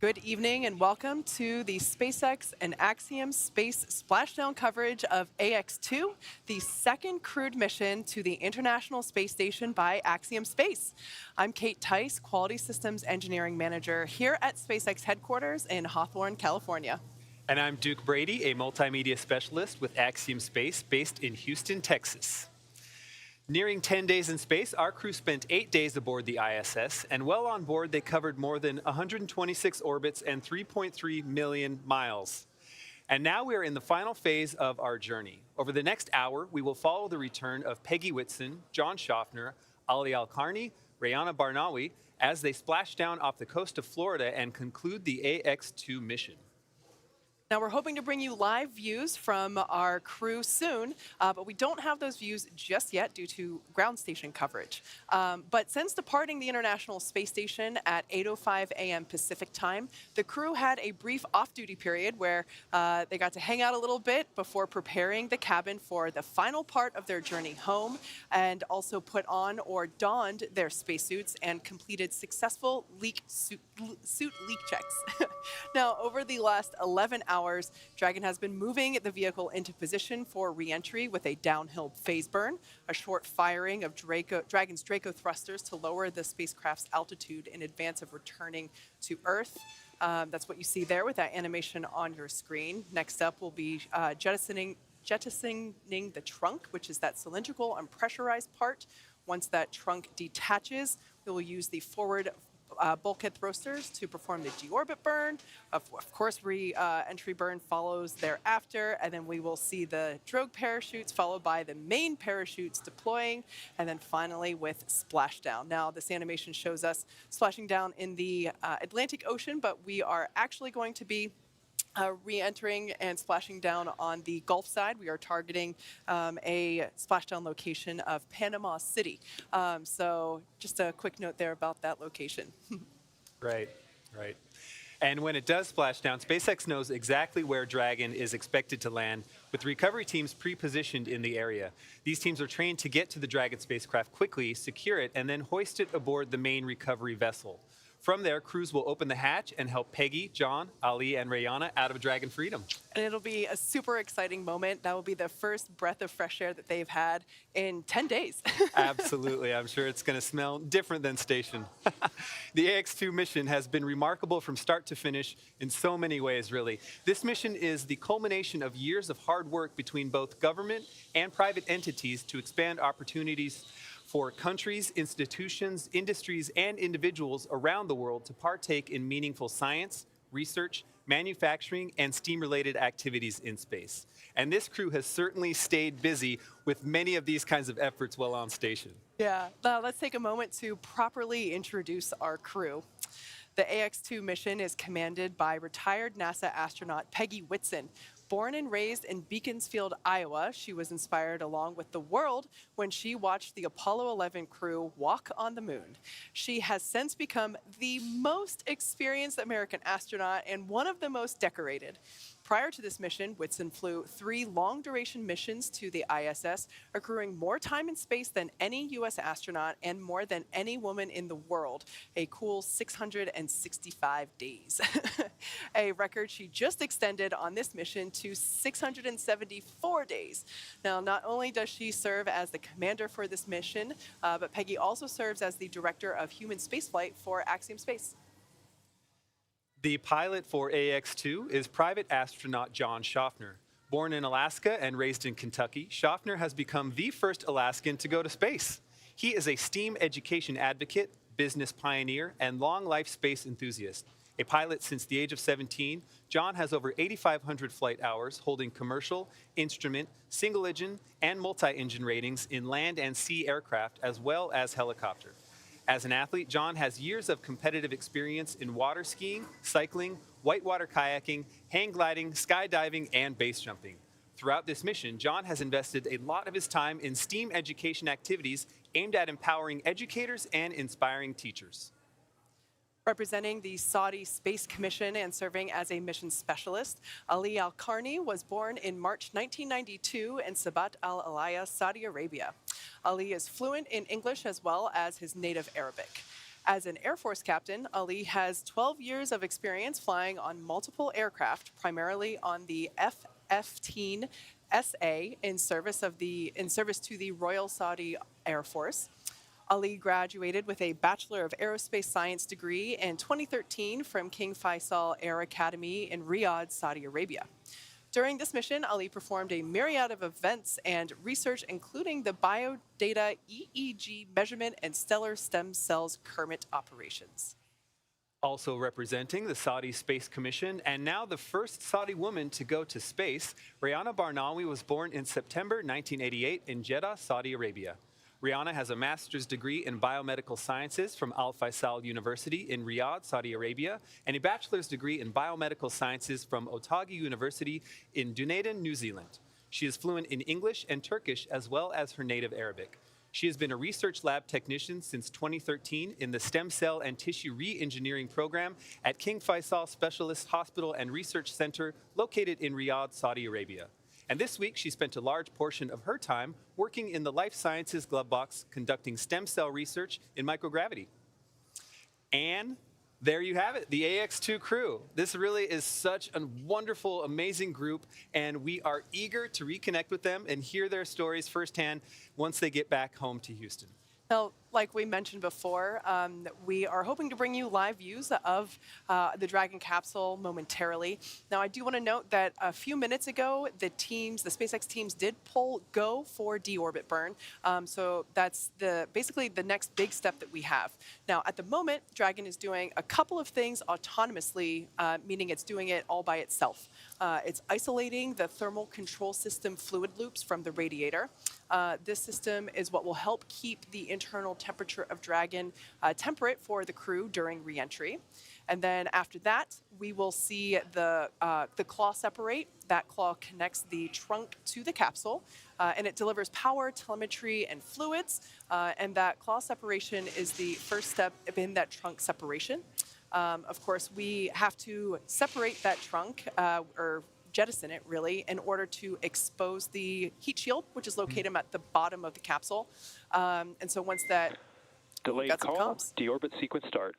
Good evening and welcome to the SpaceX and Axiom Space Splashdown coverage of AX-2, the second crewed mission to the International Space Station by Axiom Space. I'm Kate Tice, Quality Systems Engineering Manager here at SpaceX headquarters in Hawthorne, California. And I'm Duke Brady, a multimedia specialist with Axiom Space based in Houston, Texas. Nearing 10 days in space, our crew spent 8 days aboard the ISS, and while on board, they covered more than 126 orbits and 3.3 million miles. And now we are in the final phase of our journey. Over the next hour, we will follow the return of Peggy Whitson, John Schaffner, Ali Al-Karni, Rayana Barnawi, as they splash down off the coast of Florida and conclude the AX-2 mission. Now, we're hoping to bring you live views from our crew soon, but we don't have those views just yet due to ground station coverage. But since departing the International Space Station at 8:05 a.m. Pacific time, the crew had a brief off-duty period where they got to hang out a little bit before preparing the cabin for the final part of their journey home, and also put on or donned their spacesuits and completed successful suit leak checks. Now, over the last 11 hours, Dragon has been moving the vehicle into position for re-entry with a downhill phase burn, a short firing of Dragon's Draco thrusters to lower the spacecraft's altitude in advance of returning to Earth. That's what you see there with that animation on your screen. Next up will be jettisoning the trunk, which is that cylindrical unpressurized part. Once that trunk detaches, we will use the forward bulkhead thrusters to perform the deorbit burn. Of course, re-entry burn follows thereafter, and then we will see the drogue parachutes followed by the main parachutes deploying, and then finally with splashdown. Now, this animation shows us splashing down in the Atlantic Ocean, but we are actually going to be re-entering and splashing down on the Gulf side. We are targeting a splashdown location of Panama City. So just a quick note there about that location. Right. And when it does splash down, SpaceX knows exactly where Dragon is expected to land, with recovery teams pre-positioned in the area. These teams are trained to get to the Dragon spacecraft quickly, secure it, and then hoist it aboard the main recovery vessel. From there, crews will open the hatch and help Peggy, John, Ali, and Rayana out of Dragon freedom. And it'll be a super exciting moment. That will be the first breath of fresh air that they've had in 10 days. Absolutely. I'm sure it's going to smell different than station. The AX-2 mission has been remarkable from start to finish in so many ways, really. This mission is the culmination of years of hard work between both government and private entities to expand opportunities for countries, institutions, industries, and individuals around the world to partake in meaningful science, research, manufacturing, and STEAM-related activities in space. And this crew has certainly stayed busy with many of these kinds of efforts while on station. Yeah, let's take a moment to properly introduce our crew. The AX-2 mission is commanded by retired NASA astronaut Peggy Whitson. Born and raised in Beaconsfield, Iowa, she was inspired along with the world when she watched the Apollo 11 crew walk on the moon. She has since become the most experienced American astronaut and one of the most decorated. Prior to this mission, Whitson flew 3 long-duration missions to the ISS, accruing more time in space than any U.S. astronaut and more than any woman in the world, a cool 665 days. A record she just extended on this mission to 674 days. Now, not only does she serve as the commander for this mission, but Peggy also serves as the director of human spaceflight for Axiom Space. The pilot for AX-2 is private astronaut John Schaffner. Born in Alaska and raised in Kentucky, Schaffner has become the first Alaskan to go to space. He is a STEAM education advocate, business pioneer, and long-life space enthusiast. A pilot since the age of 17, John has over 8,500 flight hours, holding commercial, instrument, single-engine, and multi-engine ratings in land and sea aircraft, as well as helicopter. As an athlete, John has years of competitive experience in water skiing, cycling, whitewater kayaking, hang gliding, skydiving, and base jumping. Throughout this mission, John has invested a lot of his time in STEAM education activities aimed at empowering educators and inspiring teachers. Representing the Saudi Space Commission and serving as a mission specialist, Ali Al-Karni was born in March 1992 in Sabat al-Alaya, Saudi Arabia. Ali is fluent in English as well as his native Arabic. As an Air Force captain, Ali has 12 years of experience flying on multiple aircraft, primarily on the F-15 SA in service to the Royal Saudi Air Force. Ali graduated with a Bachelor of Aerospace Science degree in 2013 from King Faisal Air Academy in Riyadh, Saudi Arabia. During this mission, Ali performed a myriad of events and research, including the biodata EEG measurement and stellar stem cells Kermit operations. Also representing the Saudi Space Commission, and now the first Saudi woman to go to space, Rihanna Barnawi was born in September 1988 in Jeddah, Saudi Arabia. Rihanna has a master's degree in biomedical sciences from Al Faisal University in Riyadh, Saudi Arabia, and a bachelor's degree in biomedical sciences from Otago University in Dunedin, New Zealand. She is fluent in English and Turkish as well as her native Arabic. She has been a research lab technician since 2013 in the Stem Cell and Tissue Re-engineering program at King Faisal Specialist Hospital and Research Center located in Riyadh, Saudi Arabia. And this week, she spent a large portion of her time working in the life sciences glove box, conducting stem cell research in microgravity. And there you have it, the AX-2 crew. This really is such a wonderful, amazing group, and we are eager to reconnect with them and hear their stories firsthand once they get back home to Houston. Now, like we mentioned before, we are hoping to bring you live views of the Dragon capsule momentarily. Now, I do want to note that a few minutes ago, the SpaceX teams did pull go for deorbit burn. So that's basically the next big step that we have. Now, at the moment, Dragon is doing a couple of things autonomously, meaning it's doing it all by itself. It's isolating the thermal control system fluid loops from the radiator. This system is what will help keep the internal temperature of Dragon temperate for the crew during reentry. And then after that, we will see the claw separate. That claw connects the trunk to the capsule, and it delivers power, telemetry, and fluids. And that claw separation is the first step in that trunk separation. Of course, we have to separate that trunk, or jettison it really, in order to expose the heat shield, which is located at the bottom of the capsule. And so once that delayed call, deorbit sequence start.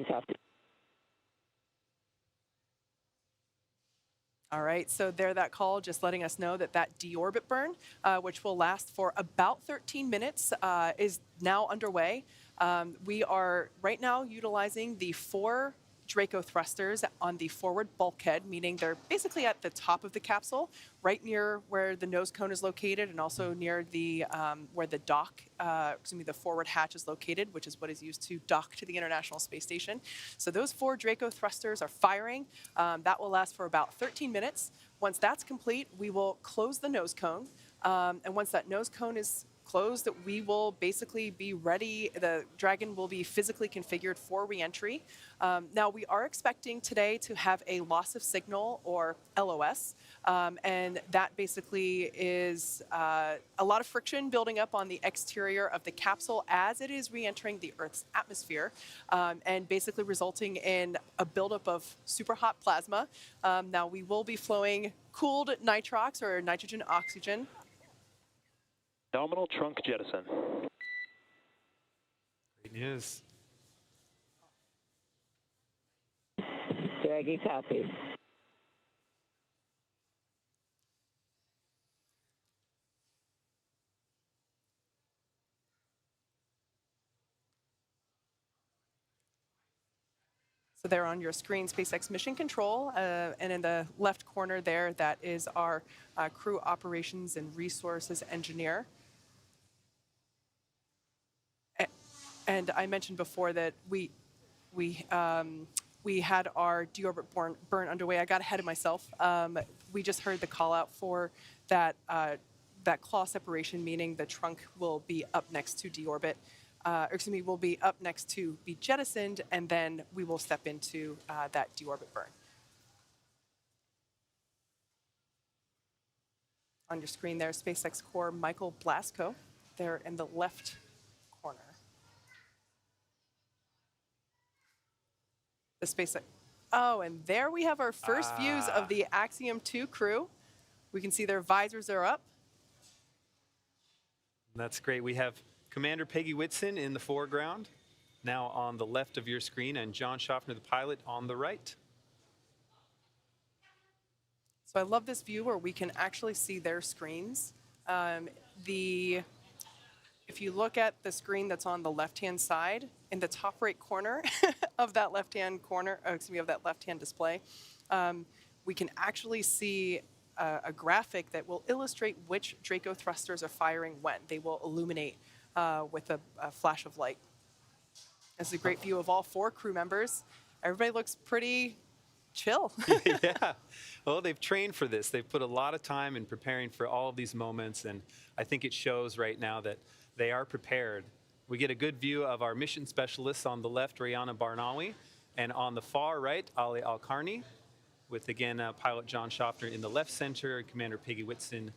Copy. All right, so there that call, just letting us know that that deorbit burn, which will last for about 13 minutes, is now underway. We are right now utilizing the 4 Draco thrusters on the forward bulkhead, meaning they're basically at the top of the capsule, right near where the nose cone is located, and also near the where the the forward hatch is located, which is what is used to dock to the International Space Station. So those 4 Draco thrusters are firing. That will last for about 13 minutes. Once that's complete, we will close the nose cone, and once that nose cone is closed, that we will basically be ready. The Dragon will be physically configured for reentry. Now, we are expecting today to have a loss of signal, or LOS, and that basically is a lot of friction building up on the exterior of the capsule as it is reentering the Earth's atmosphere, and basically resulting in a buildup of super hot plasma. Now, we will be flowing cooled nitrox, or nitrogen oxygen. Nominal trunk jettison. Great news. Draggy copy. So there on your screen, SpaceX Mission Control, and in the left corner there, that is our crew operations and resources engineer. And I mentioned before that we had our deorbit burn underway. I got ahead of myself. We just heard the call out for that claw separation, meaning the trunk will be up next to deorbit. Will be up next to be jettisoned, and then we will step into that deorbit burn. On your screen there, SpaceX Core Michael Blasco, there in the left corner. The SpaceX. Oh, and there we have our first views of the Axiom 2 crew. We can see their visors are up. That's great. We have Commander Peggy Whitson in the foreground, now on the left of your screen, and John Schaffner, the pilot, on the right. So I love this view where we can actually see their screens. If you look at the screen that's on the left-hand side, in the top right corner of that left-hand display, we can actually see a graphic that will illustrate which Draco thrusters are firing when. They will illuminate with a flash of light. This is a great view of all 4 crew members. Everybody looks pretty chill. Yeah. Well, they've trained for this. They've put a lot of time in preparing for all of these moments, and I think it shows right now that they are prepared. We get a good view of our mission specialists on the left, Rayana Barnawi, and on the far right, Ali Al-Karni, with, again, pilot John Schaffner in the left center and Commander Peggy Whitson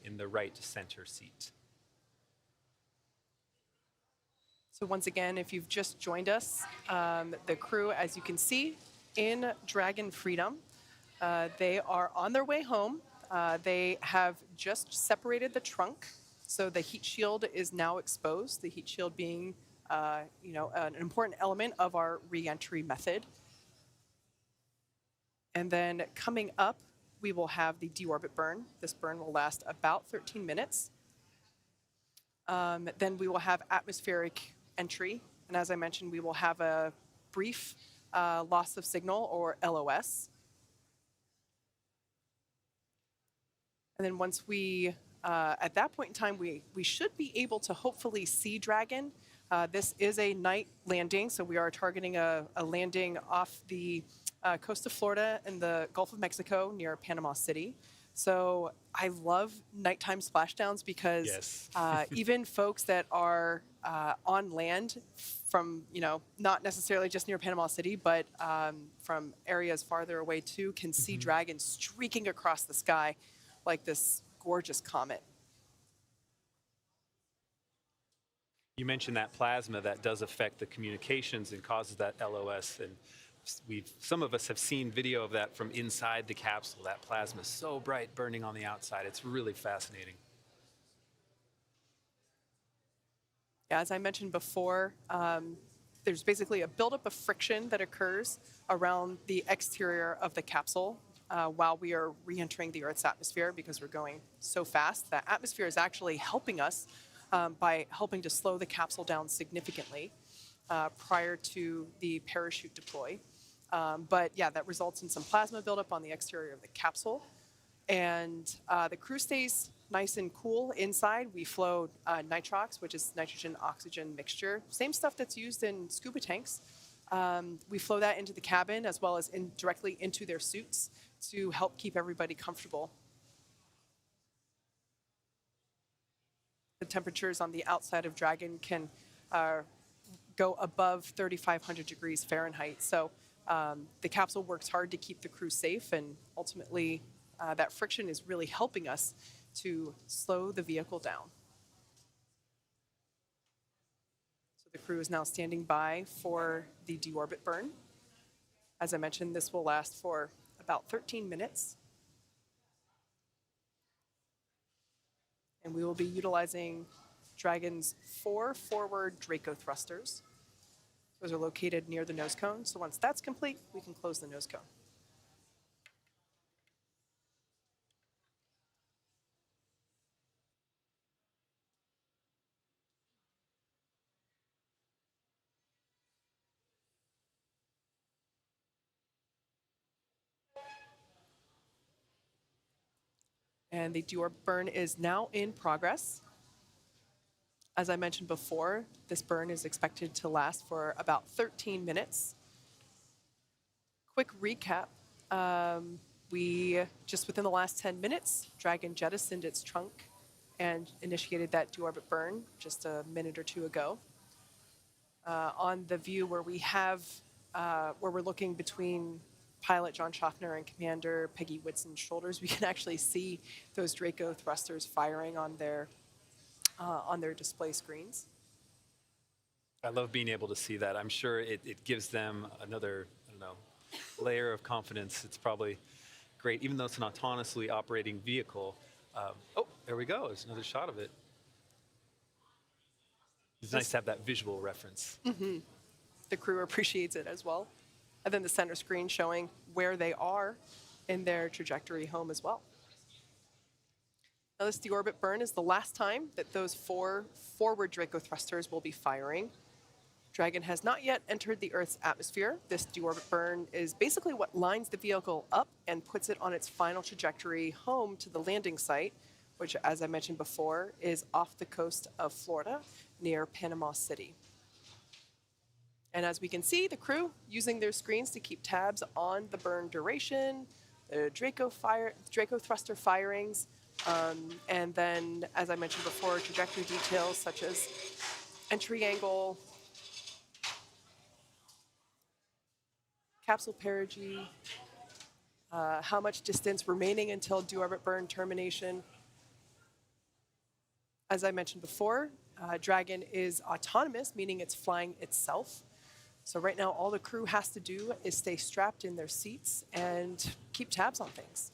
in the right center seat. So once again, if you've just joined us, the crew, as you can see, in Dragon Freedom, they are on their way home. They have just separated the trunk, so the heat shield is now exposed, the heat shield being an important element of our re-entry method. And then coming up, we will have the deorbit burn. This burn will last about 13 minutes. Then we will have atmospheric entry. And as I mentioned, we will have a brief loss of signal, or LOS. And then once we, at that point in time, we should be able to hopefully see Dragon. This is a night landing, so we are targeting a landing off the coast of Florida in the Gulf of Mexico near Panama City. So I love nighttime splashdowns because Yes. Even folks that are on land from, not necessarily just near Panama City, but from areas farther away too, can see Dragon streaking across the sky like this gorgeous comet. You mentioned that plasma that does affect the communications and causes that LOS, and some of us have seen video of that from inside the capsule. That plasma is so bright burning on the outside. It's really fascinating. Yeah, as I mentioned before, there's basically a buildup of friction that occurs around the exterior of the capsule while we are re-entering the Earth's atmosphere because we're going so fast. That atmosphere is actually helping us by helping to slow the capsule down significantly prior to the parachute deploy. But yeah, that results in some plasma buildup on the exterior of the capsule. And the crew stays nice and cool inside. We flow nitrox, which is nitrogen-oxygen mixture. Same stuff that's used in scuba tanks. We flow that into the cabin as well as directly into their suits to help keep everybody comfortable. The temperatures on the outside of Dragon can go above 3,500 degrees Fahrenheit. So the capsule works hard to keep the crew safe, and ultimately that friction is really helping us to slow the vehicle down. So the crew is now standing by for the deorbit burn. As I mentioned, this will last for about 13 minutes. And we will be utilizing Dragon's 4 forward Draco thrusters. Those are located near the nose cone. So once that's complete, we can close the nose cone. And the deorbit burn is now in progress. As I mentioned before, this burn is expected to last for about 13 minutes. Quick recap. We, just within the last 10 minutes, Dragon jettisoned its trunk and initiated that deorbit burn just a minute or two ago. On the view where we have, where we're looking between pilot John Schaffner and Commander Peggy Whitson's shoulders, we can actually see those Draco thrusters firing on their display screens. I love being able to see that. I'm sure it gives them another, layer of confidence. It's probably great, even though it's an autonomously operating vehicle. Oh, there we go. There's another shot of it. It's nice to have that visual reference. The crew appreciates it as well. And then the center screen showing where they are in their trajectory home as well. Now this deorbit burn is the last time that those 4 forward Draco thrusters will be firing. Dragon has not yet entered the Earth's atmosphere. This deorbit burn is basically what lines the vehicle up and puts it on its final trajectory home to the landing site, which, as I mentioned before, is off the coast of Florida near Panama City. And as we can see, the crew using their screens to keep tabs on the burn duration, the Draco thruster firings, and then, as I mentioned before, trajectory details such as entry angle, capsule perigee, how much distance remaining until deorbit burn termination. As I mentioned before, Dragon is autonomous, meaning it's flying itself. So right now, all the crew has to do is stay strapped in their seats and keep tabs on things.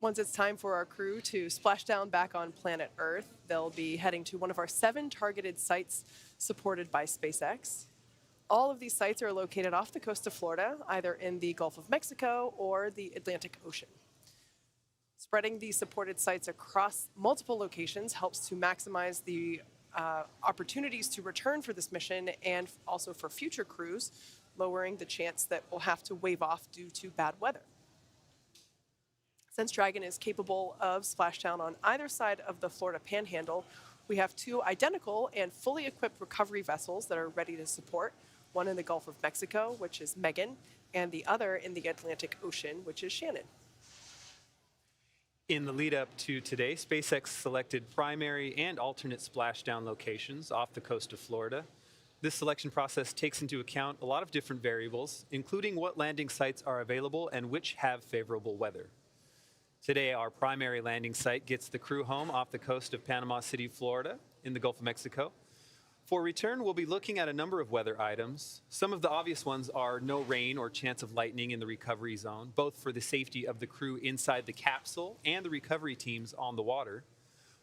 Once it's time for our crew to splash down back on planet Earth, they'll be heading to one of our 7 targeted sites supported by SpaceX. All of these sites are located off the coast of Florida, either in the Gulf of Mexico or the Atlantic Ocean. Spreading these supported sites across multiple locations helps to maximize the opportunities to return for this mission and also for future crews, lowering the chance that we'll have to wave off due to bad weather. Since Dragon is capable of splashdown on either side of the Florida Panhandle, we have 2 identical and fully equipped recovery vessels that are ready to support, one in the Gulf of Mexico, which is Megan, and the other in the Atlantic Ocean, which is Shannon. In the lead up to today, SpaceX selected primary and alternate splashdown locations off the coast of Florida. This selection process takes into account a lot of different variables, including what landing sites are available and which have favorable weather. Today, our primary landing site gets the crew home off the coast of Panama City, Florida, in the Gulf of Mexico. For return, we'll be looking at a number of weather items. Some of the obvious ones are no rain or chance of lightning in the recovery zone, both for the safety of the crew inside the capsule and the recovery teams on the water.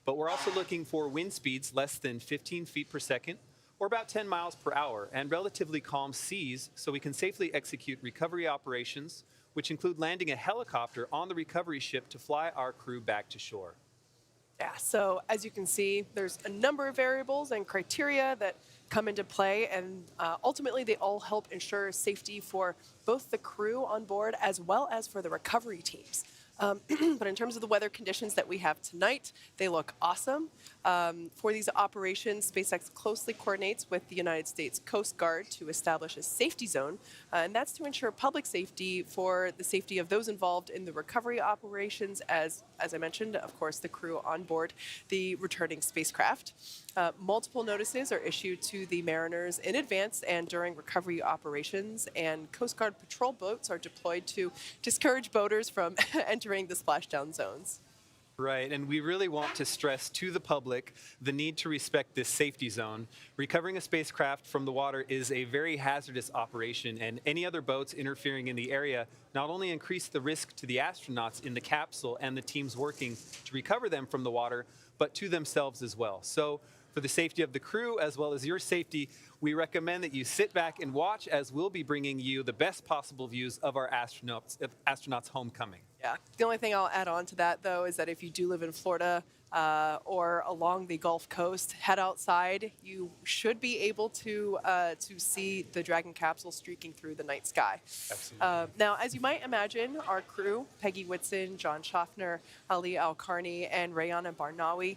But we're also looking for wind speeds less than 15 feet per second, or about 10 miles per hour, and relatively calm seas so we can safely execute recovery operations, which include landing a helicopter on the recovery ship to fly our crew back to shore. Yeah, so as you can see, there's a number of variables and criteria that come into play, and ultimately they all help ensure safety for both the crew on board as well as for the recovery teams. But in terms of the weather conditions that we have tonight, they look awesome. For these operations, SpaceX closely coordinates with the United States Coast Guard to establish a safety zone, and that's to ensure public safety for the safety of those involved in the recovery operations, as I mentioned, of course, the crew on board the returning spacecraft. Multiple notices are issued to the mariners in advance and during recovery operations, and Coast Guard patrol boats are deployed to discourage boaters from entering the splashdown zones. Right, and we really want to stress to the public the need to respect this safety zone. Recovering a spacecraft from the water is a very hazardous operation, and any other boats interfering in the area not only increase the risk to the astronauts in the capsule and the teams working to recover them from the water, but to themselves as well. So for the safety of the crew as well as your safety, we recommend that you sit back and watch as we'll be bringing you the best possible views of our astronauts' homecoming. Yeah. The only thing I'll add on to that, though, is that if you do live in Florida or along the Gulf Coast, head outside. You should be able to see the Dragon capsule streaking through the night sky. Absolutely. Now, as you might imagine, our crew, Peggy Whitson, John Schaffner, Ali Al-Karni, and Rayana Barnawi,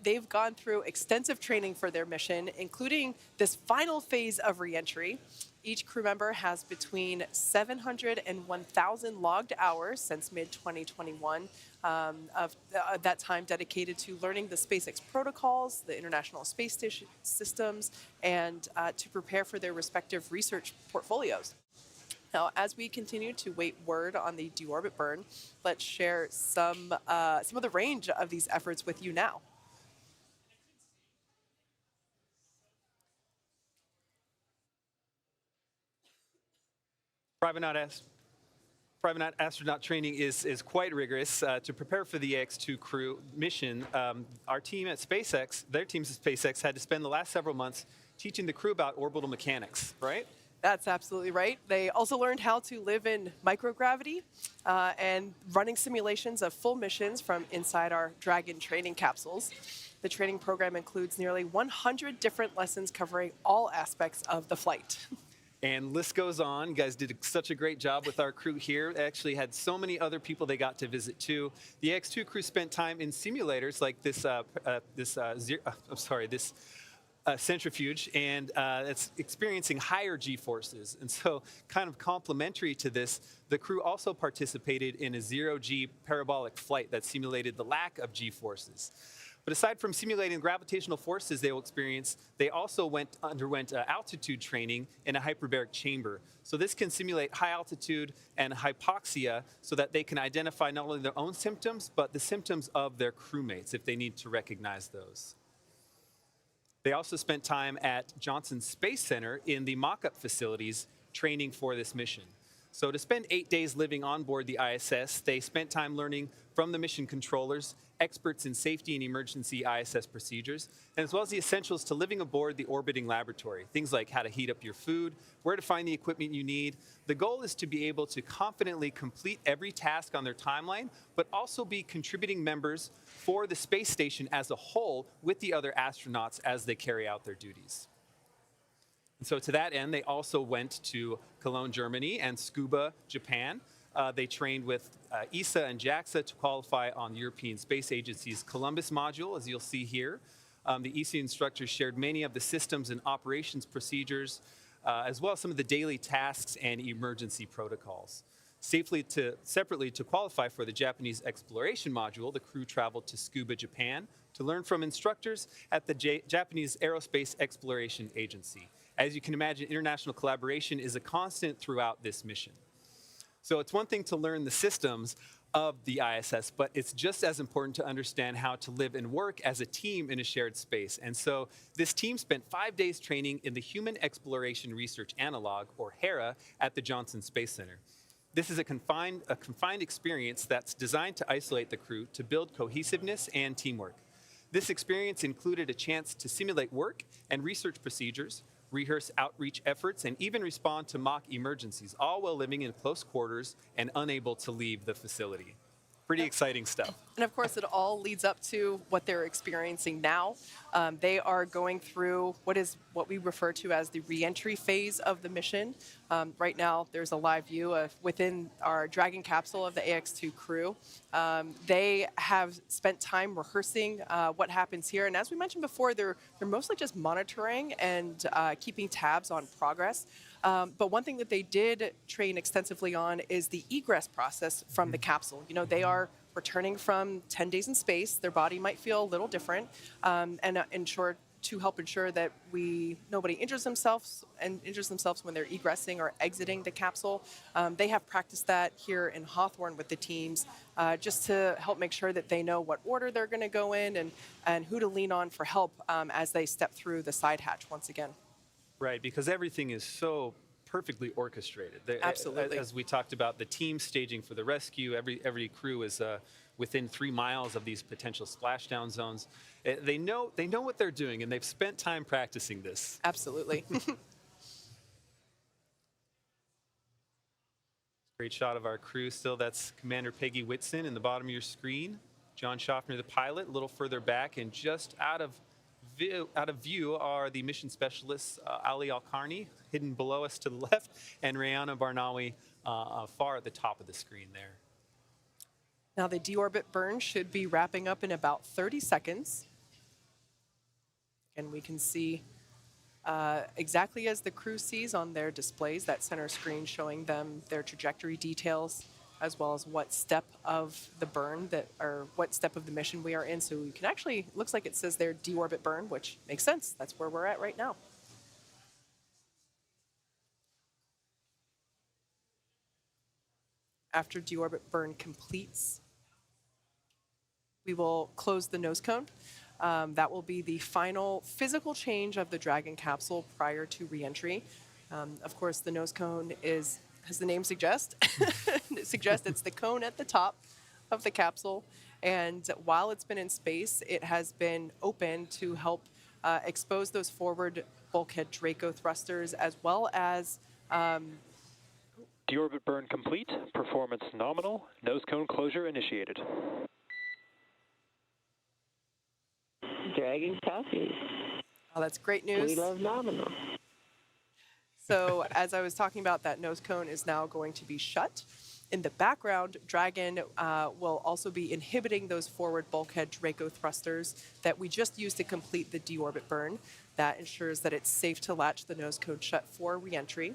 they've gone through extensive training for their mission, including this final phase of reentry. Each crew member has between 700 and 1,000 logged hours since mid-2021 of that time dedicated to learning the SpaceX protocols, the International Space Station systems, and to prepare for their respective research portfolios. Now, as we continue to wait word on the deorbit burn, let's share some of the range of these efforts with you now. Private astronaut training is quite rigorous. To prepare for the AX-2 crew mission, our team at SpaceX, their teams at SpaceX, had to spend the last several months teaching the crew about orbital mechanics, right? That's absolutely right. They also learned how to live in microgravity and running simulations of full missions from inside our Dragon training capsules. The training program includes nearly 100 different lessons covering all aspects of the flight. And list goes on. You guys did such a great job with our crew here. They actually had so many other people they got to visit too. The AX-2 crew spent time in simulators like this centrifuge, and it's experiencing higher G-forces. And so kind of complementary to this, the crew also participated in a zero-G parabolic flight that simulated the lack of G-forces. But aside from simulating gravitational forces they will experience, they also underwent altitude training in a hyperbaric chamber. So this can simulate high altitude and hypoxia so that they can identify not only their own symptoms, but the symptoms of their crewmates if they need to recognize those. They also spent time at Johnson Space Center in the mock-up facilities training for this mission. So to spend 8 days living on board the ISS, they spent time learning from the mission controllers, experts in safety and emergency ISS procedures, and as well as the essentials to living aboard the orbiting laboratory. Things like how to heat up your food, where to find the equipment you need. The goal is to be able to confidently complete every task on their timeline, but also be contributing members for the space station as a whole with the other astronauts as they carry out their duties. And so to that end, they also went to Cologne, Germany, and Tsukuba, Japan. They trained with ESA and JAXA to qualify on the European Space Agency's Columbus module, as you'll see here. The ESA instructors shared many of the systems and operations procedures, as well as some of the daily tasks and emergency protocols. Separately to qualify for the Japanese exploration module, the crew traveled to Tsukuba, Japan, to learn from instructors at the Japanese Aerospace Exploration Agency. As you can imagine, international collaboration is a constant throughout this mission. So it's one thing to learn the systems of the ISS, but it's just as important to understand how to live and work as a team in a shared space. And so this team spent 5 days training in the Human Exploration Research Analog, or HERA, at the Johnson Space Center. This is a confined experience that's designed to isolate the crew to build cohesiveness and teamwork. This experience included a chance to simulate work and research procedures, rehearse outreach efforts, and even respond to mock emergencies, all while living in close quarters and unable to leave the facility. Pretty exciting stuff. And of course, it all leads up to what they're experiencing now. They are going through what we refer to as the reentry phase of the mission. Right now, there's a live view within our Dragon capsule of the AX-2 crew. They have spent time rehearsing what happens here. And as we mentioned before, they're mostly just monitoring and keeping tabs on progress. But one thing that they did train extensively on is the egress process from the capsule. You know, they are returning from 10 days in space. Their body might feel a little different, and to help ensure that nobody injures themselves when they're egressing or exiting the capsule. They have practiced that here in Hawthorne with the teams, just to help make sure that they know what order they're going to go in and who to lean on for help as they step through the side hatch once again. Right, because everything is so perfectly orchestrated. Absolutely. As we talked about, the team staging for the rescue, every crew is within 3 miles of these potential splashdown zones. They know what they're doing, and they've spent time practicing this. Absolutely. Great shot of our crew still. That's Commander Peggy Whitson in the bottom of your screen. John Schaffner, the pilot, a little further back, and just out of view are the mission specialists, Ali Al-Karni, hidden below us to the left, and Rayana Barnawi far at the top of the screen there. Now the deorbit burn should be wrapping up in about 30 seconds. And we can see exactly as the crew sees on their displays, that center screen showing them their trajectory details, as well as what step of the burn or what step of the mission we are in. So you can actually, looks like it says there deorbit burn, which makes sense. That's where we're at right now. After deorbit burn completes, we will close the nose cone. That will be the final physical change of the Dragon capsule prior to reentry. Of course, the nose cone is, as the name suggests, it's the cone at the top of the capsule. And while it's been in space, it has been open to help expose those forward bulkhead Draco thrusters, as well as Deorbit burn complete. Performance nominal. Nose cone closure initiated. Dragon copy. oh, that's great news. We love nominal. So as I was talking about, that nose cone is now going to be shut. In the background, Dragon will also be inhibiting those forward bulkhead Draco thrusters that we just used to complete the deorbit burn. That ensures that it's safe to latch the nose cone shut for reentry.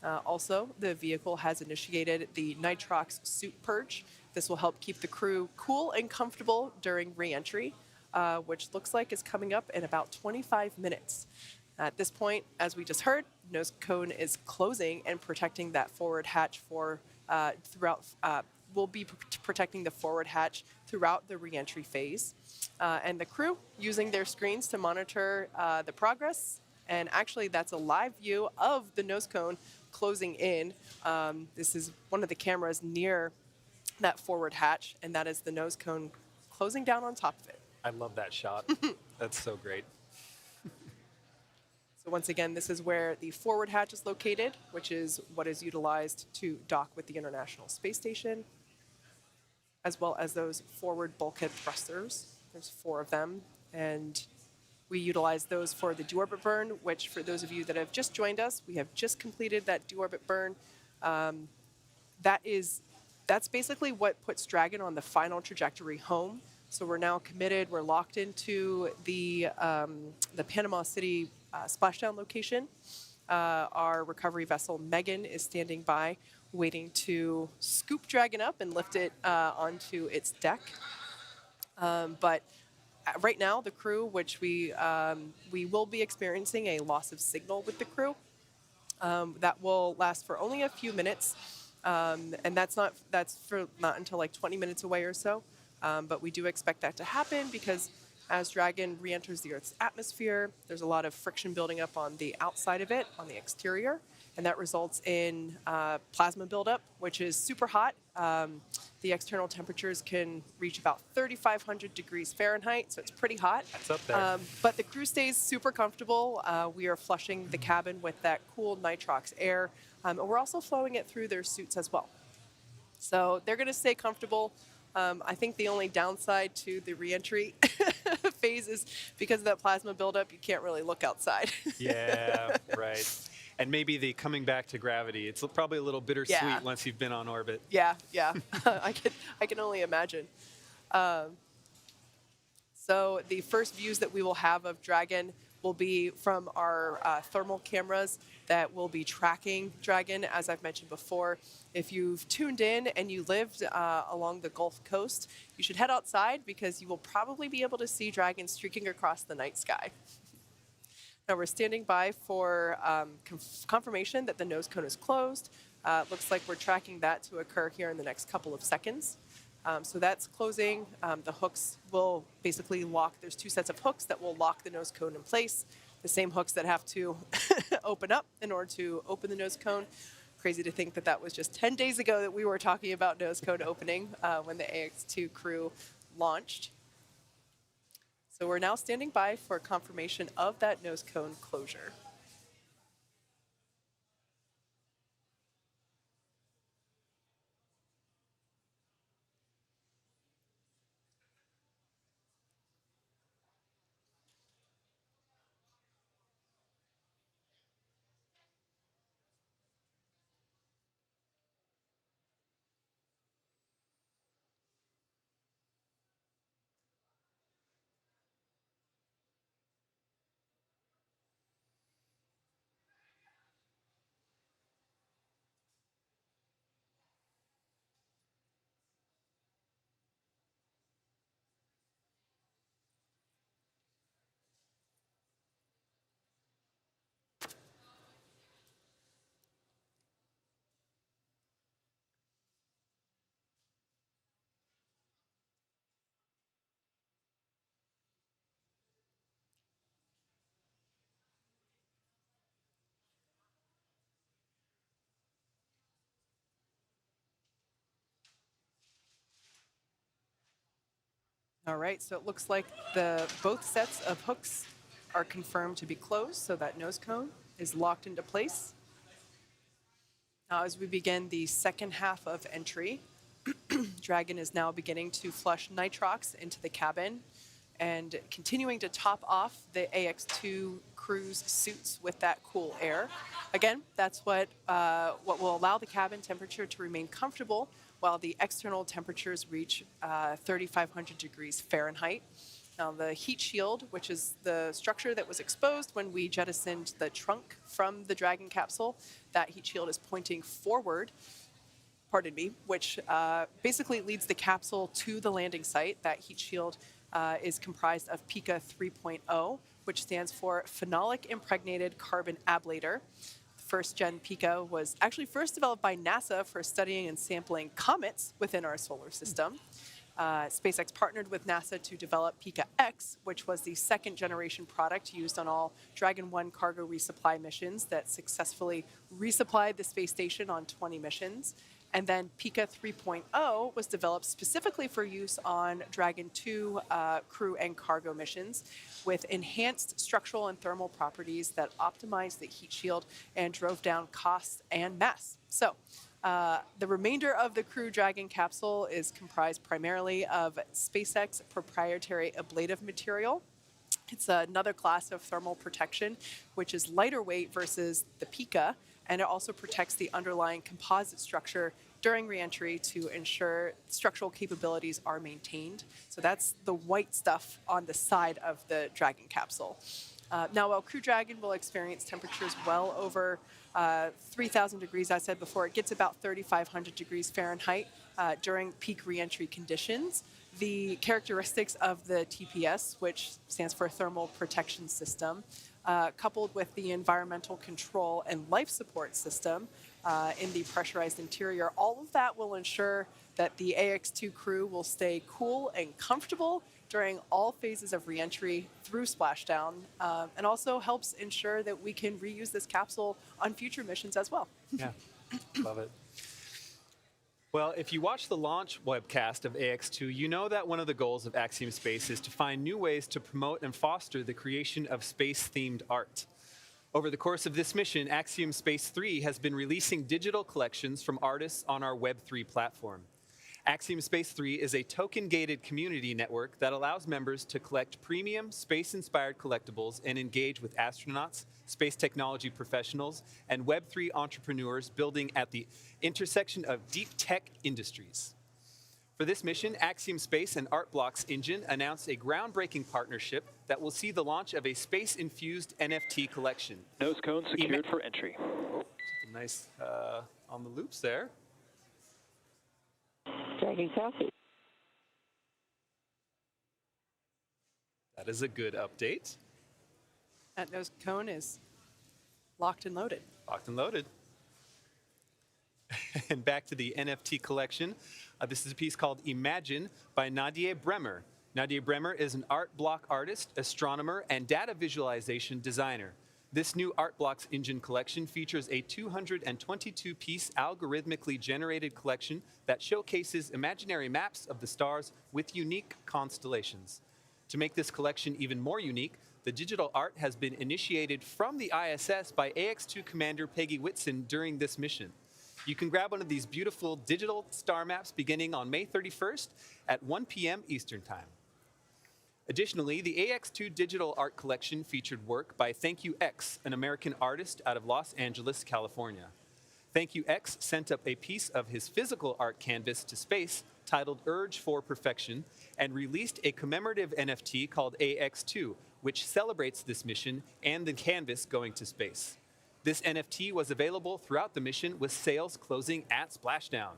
Also, the vehicle has initiated the nitrox suit purge. This will help keep the crew cool and comfortable during reentry, which looks like is coming up in about 25 minutes. At this point, as we just heard, nose cone is closing and protecting that forward hatch for will be protecting the forward hatch throughout the reentry phase. And the crew using their screens to monitor the progress. And actually, that's a live view of the nose cone closing in. This is one of the cameras near that forward hatch, and that is the nose cone closing down on top of it. I love that shot. That's so great. So once again, this is where the forward hatch is located, which is what is utilized to dock with the International Space Station, as well as those forward bulkhead thrusters. There's 4 of them, and we utilize those for the deorbit burn, which for those of you that have just joined us, we have just completed that deorbit burn. That's basically what puts Dragon on the final trajectory home. So we're now committed, we're locked into the Panama City splashdown location. Our recovery vessel, Megan, is standing by, waiting to scoop Dragon up and lift it onto its deck. But right now, the crew, which we will be experiencing a loss of signal with the crew, that will last for only a few minutes, and that's not until like 20 minutes away or so. But we do expect that to happen because as Dragon re-enters the Earth's atmosphere, there's a lot of friction building up on the outside of it, on the exterior, and that results in plasma buildup, which is super hot. The external temperatures can reach about 3,500 degrees Fahrenheit, so it's pretty hot. That's up there. But the crew stays super comfortable. We are flushing the cabin with that cool nitrox air, and we're also flowing it through their suits as well. So they're going to stay comfortable. I think the only downside to the reentry phase is because of that plasma buildup, you can't really look outside. Yeah, right. And maybe the coming back to gravity. It's probably a little bittersweet once you've been on orbit. Yeah. I can only imagine. So the first views that we will have of Dragon will be from our thermal cameras that will be tracking Dragon, as I've mentioned before. If you've tuned in and you lived along the Gulf Coast, you should head outside because you will probably be able to see Dragon streaking across the night sky. Now we're standing by for confirmation that the nose cone is closed. Looks like we're tracking that to occur here in the next couple of seconds. So that's closing. The hooks will basically lock. There's 2 sets of hooks that will lock the nose cone in place. The same hooks that have to open up in order to open the nose cone. Crazy to think that that was just 10 days ago that we were talking about nose cone opening when the AX-2 crew launched. So we're now standing by for confirmation of that nose cone closure. All right, so it looks like both sets of hooks are confirmed to be closed, so that nose cone is locked into place. Now, as we begin the second half of entry, Dragon is now beginning to flush nitrox into the cabin and continuing to top off the AX-2 crew's suits with that cool air. Again, that's what will allow the cabin temperature to remain comfortable while the external temperatures reach 3,500 degrees Fahrenheit. Now, the heat shield, which is the structure that was exposed when we jettisoned the trunk from the Dragon capsule, that heat shield is pointing forward, pardon me, which basically leads the capsule to the landing site. That heat shield is comprised of PICA 3.0, which stands for Phenolic Impregnated Carbon Ablator. First gen PICA was actually first developed by NASA for studying and sampling comets within our solar system. SpaceX partnered with NASA to develop PICA X, which was the second generation product used on all Dragon 1 cargo resupply missions that successfully resupplied the space station on 20 missions. And then PICA 3.0 was developed specifically for use on Dragon 2 crew and cargo missions with enhanced structural and thermal properties that optimized the heat shield and drove down costs and mass. So the remainder of the Crew Dragon capsule is comprised primarily of SpaceX proprietary ablative material. It's another class of thermal protection, which is lighter weight versus the PICA, and it also protects the underlying composite structure during reentry to ensure structural capabilities are maintained. So that's the white stuff on the side of the Dragon capsule. Now, while Crew Dragon will experience temperatures well over 3,000 degrees, I said before, it gets about 3,500 degrees Fahrenheit during peak reentry conditions. The characteristics of the TPS, which stands for Thermal Protection System, coupled with the environmental control and life support system in the pressurized interior, all of that will ensure that the AX-2 crew will stay cool and comfortable during all phases of reentry through splashdown, and also helps ensure that we can reuse this capsule on future missions as well. Yeah, love it. Well, if you watch the launch webcast of AX-2, you know that one of the goals of Axiom Space is to find new ways to promote and foster the creation of space-themed art. Over the course of this mission, Axiom Space 3 has been releasing digital collections from artists on our Web3 platform. Axiom Space 3 is a token-gated community network that allows members to collect premium, space-inspired collectibles and engage with astronauts, space technology professionals, and Web3 entrepreneurs building at the intersection of deep tech industries. For this mission, Axiom Space and ArtBlocks Engine announced a groundbreaking partnership that will see the launch of a space-infused NFT collection. Nose cone secured for entry. Oh, nice on the loops there. Dragon copy. That is a good update. That nose cone is locked and loaded. Locked and loaded. And back to the NFT collection. This is a piece called Imagine by Nadia Bremer. Nadia Bremer is an art block artist, astronomer, and data visualization designer. This new ArtBlocks Engine collection features a 222-piece algorithmically generated collection that showcases imaginary maps of the stars with unique constellations. To make this collection even more unique, the digital art has been initiated from the ISS by AX-2 Commander Peggy Whitson during this mission. You can grab one of these beautiful digital star maps beginning on May 31st at 1 p.m. Eastern Time. Additionally, the AX-2 digital art collection featured work by Thank You X, an American artist out of Los Angeles, California. Thank You X sent up a piece of his physical art canvas to space titled Urge for Perfection and released a commemorative NFT called AX-2, which celebrates this mission and the canvas going to space. This NFT was available throughout the mission with sales closing at Splashdown.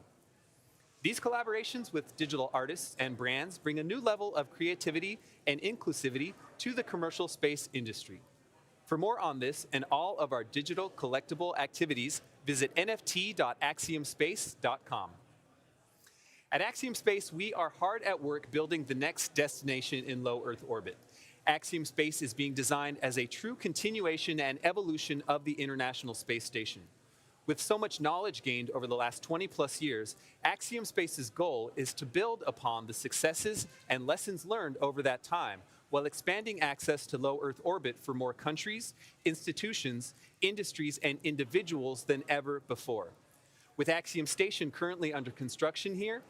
These collaborations with digital artists and brands bring a new level of creativity and inclusivity to the commercial space industry. For more on this and all of our digital collectible activities, visit nft.axiomspace.com. At Axiom Space, we are hard at work building the next destination in low Earth orbit. Axiom Space is being designed as a true continuation and evolution of the International Space Station. With so much knowledge gained over the last 20 plus years, Axiom Space's goal is to build upon the successes and lessons learned over that time while expanding access to low Earth orbit for more countries, institutions, industries, and individuals than ever before. With Axiom Station currently under construction here,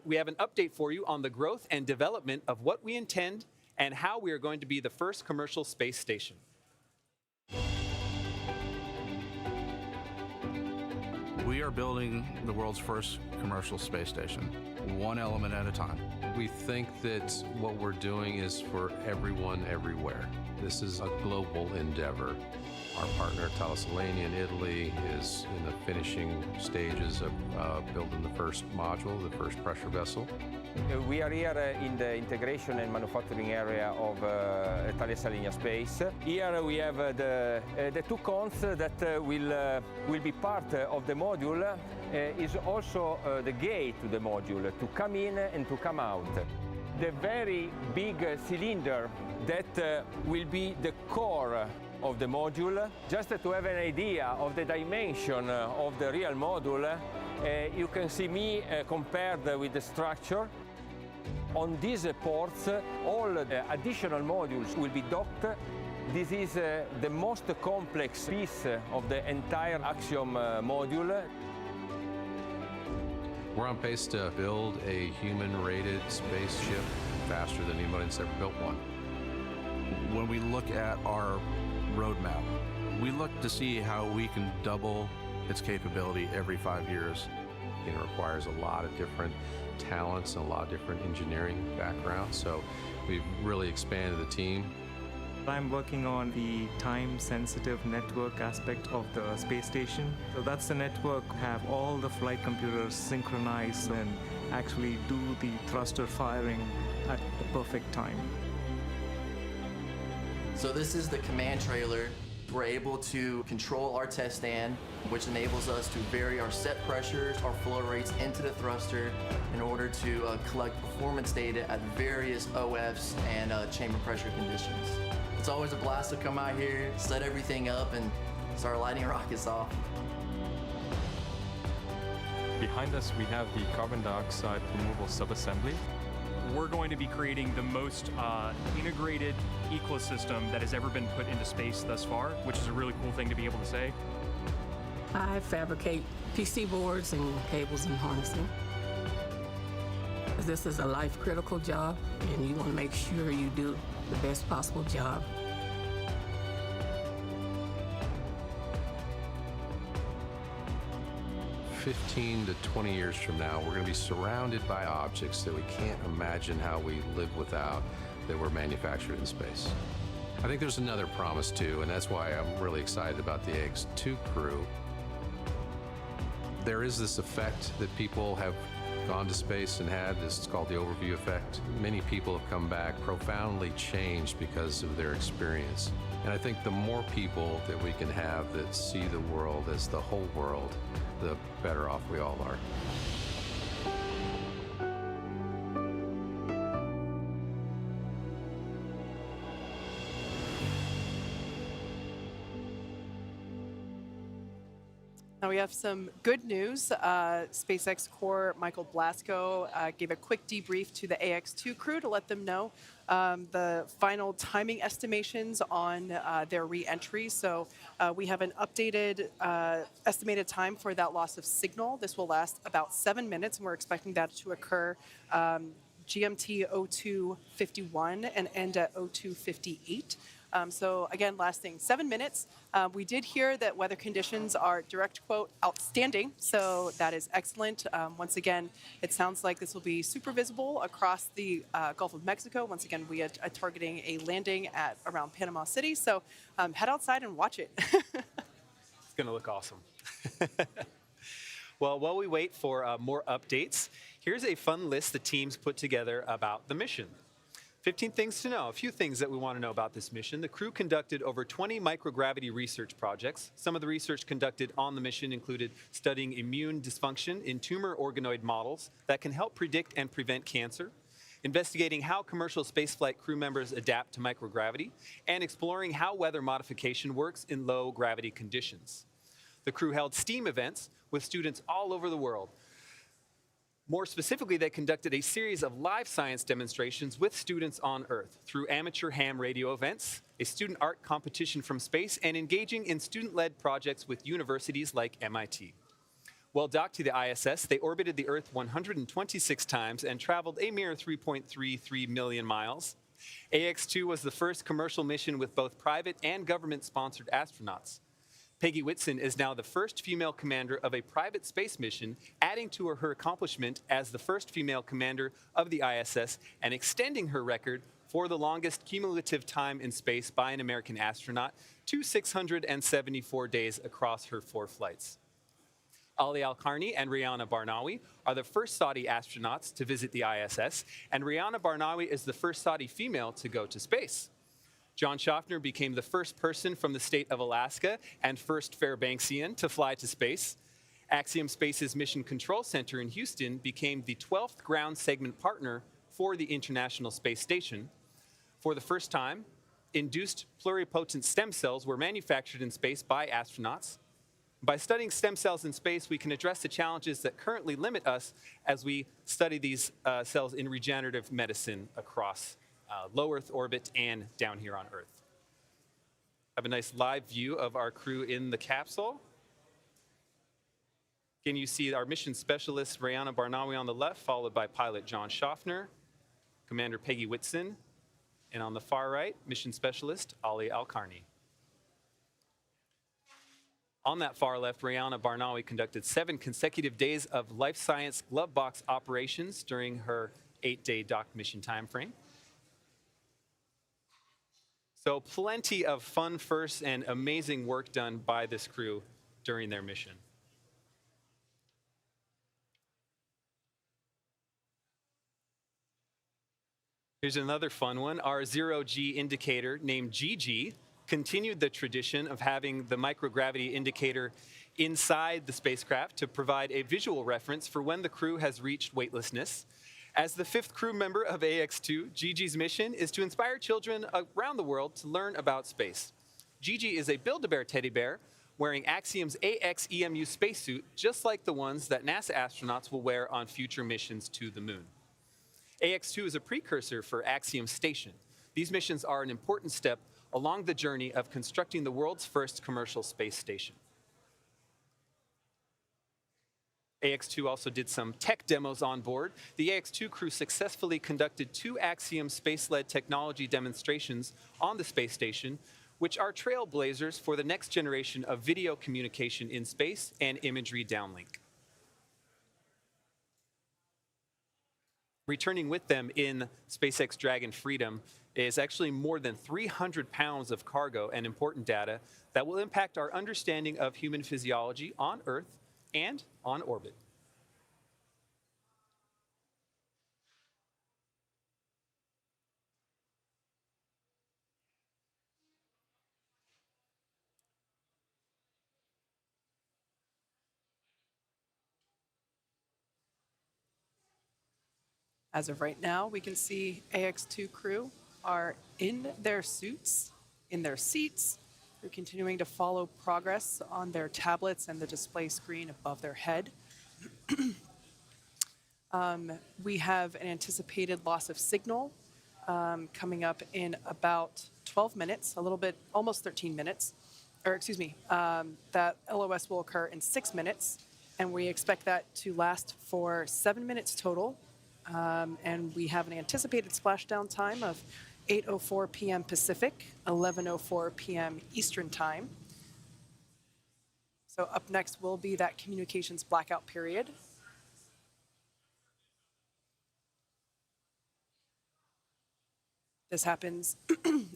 we have an update for you on the growth and development of what we intend and how we are going to be the first commercial space station. We are building the world's first commercial space station, one element at a time. We think that what we're doing is for everyone, everywhere. This is a global endeavor. Our partner, Thales Alenia in Italy, is in the finishing stages of building the first module, the first pressure vessel. We are here in the integration and manufacturing area of Thales Alenia Space. Here we have the two cones that will be part of the module. Is also the gate to the module to come in and to come out. The very big cylinder that will be the core of the module. Just to have an idea of the dimension of the real module, you can see me compared with the structure. On these ports, all the additional modules will be docked. This is the most complex piece of the entire Axiom module. We're on pace to build a human-rated spaceship faster than anybody's ever built one. When we look at our roadmap, we look to see how we can double its capability every 5 years. It requires a lot of different talents and a lot of different engineering backgrounds, so we've really expanded the team. I'm working on the time-sensitive network aspect of the space station. So that's the network, have all the flight computers synchronized and actually do the thruster firing at the perfect time. So this is the command trailer. We're able to control our test stand, which enables us to vary our set pressures, our flow rates into the thruster in order to collect performance data at various OFs and chamber pressure conditions. It's always a blast to come out here, set everything up, and start lighting rockets off. Behind us, we have the carbon dioxide removal subassembly. We're going to be creating the most integrated ecosystem that has ever been put into space thus far, which is a really cool thing to be able to say. I fabricate PC boards and cables and harnessing. This is a life-critical job, and you want to make sure you do the best possible job. In 15 to 20 years from now, we're going to be surrounded by objects that we can't imagine how we live without, that were manufactured in space. I think there's another promise too, and that's why I'm really excited about the AX-2 crew. There is this effect that people have gone to space and had. This is called the overview effect. Many people have come back profoundly changed because of their experience. And I think the more people that we can have that see the world as the whole world, the better off we all are. Now we have some good news. SpaceX core Michael Blasco gave a quick debrief to the AX-2 crew to let them know the final timing estimations on their re-entry. So we have an updated estimated time for that loss of signal. This will last about 7 minutes, and we're expecting that to occur GMT 02:51 and end at 02:58. So again, lasting 7 minutes. We did hear that weather conditions are, direct quote, outstanding. So that is excellent. Once again, it sounds like this will be super visible across the Gulf of Mexico. Once again, we are targeting a landing at around Panama City. So head outside and watch it. It's going to look awesome. Well, while we wait for more updates, here's a fun list the teams put together about the mission. 15 things to know. A few things that we want to know about this mission. The crew conducted over 20 microgravity research projects. Some of the research conducted on the mission included studying immune dysfunction in tumor organoid models that can help predict and prevent cancer, investigating how commercial spaceflight crew members adapt to microgravity, and exploring how weather modification works in low gravity conditions. The crew held STEAM events with students all over the world. More specifically, they conducted a series of live science demonstrations with students on Earth through amateur ham radio events, a student art competition from space, and engaging in student-led projects with universities like MIT. While docked to the ISS, they orbited the Earth 126 times and traveled a mere 3.33 million miles. AX-2 was the first commercial mission with both private and government-sponsored astronauts. Peggy Whitson is now the first female commander of a private space mission, adding to her accomplishment as the first female commander of the ISS and extending her record for the longest cumulative time in space by an American astronaut to 674 days across her 4 flights. Ali Al-Karni and Rihanna Barnawi are the first Saudi astronauts to visit the ISS, and Rihanna Barnawi is the first Saudi female to go to space. John Schaffner became the first person from the state of Alaska and first Fairbanksian to fly to space. Axiom Space's Mission Control Center in Houston became the 12th ground segment partner for the International Space Station. For the first time, induced pluripotent stem cells were manufactured in space by astronauts. By studying stem cells in space, we can address the challenges that currently limit us as we study these cells in regenerative medicine across low Earth orbit and down here on Earth. Have a nice live view of our crew in the capsule. Again, you see our mission specialist, Rihanna Barnawi, on the left, followed by pilot John Schaffner, Commander Peggy Whitson, and on the far right, mission specialist Ali Al-Karni. On that far left, Rihanna Barnawi conducted 7 consecutive days of life science glove box operations during her 8-day docked mission time frame. So plenty of fun firsts and amazing work done by this crew during their mission. Here's another fun one. Our zero-G indicator, named GG, continued the tradition of having the microgravity indicator inside the spacecraft to provide a visual reference for when the crew has reached weightlessness. As the 5th crew member of AX-2, Gigi's mission is to inspire children around the world to learn about space. Gigi is a Build-A-Bear teddy bear wearing Axiom's AX-EMU spacesuit, just like the ones that NASA astronauts will wear on future missions to the moon. AX-2 is a precursor for Axiom Station. These missions are an important step along the journey of constructing the world's first commercial space station. AX-2 also did some tech demos on board. The AX-2 crew successfully conducted 2 Axiom space-led technology demonstrations on the space station, which are trailblazers for the next generation of video communication in space and imagery downlink. Returning with them in SpaceX Dragon Freedom is actually more than 300 pounds of cargo and important data that will impact our understanding of human physiology on Earth and on orbit. As of right now, we can see AX-2 crew are in their suits, in their seats. They're continuing to follow progress on their tablets and the display screen above their head. We have an anticipated loss of signal coming up in about 12 minutes, a little bit, almost 13 minutes. Or excuse me, that LOS will occur in 6 minutes, and we expect that to last for 7 minutes total. And we have an anticipated splashdown time of 8:04 p.m. Pacific, 11:04 p.m. Eastern Time. So up next will be that communications blackout period. This happens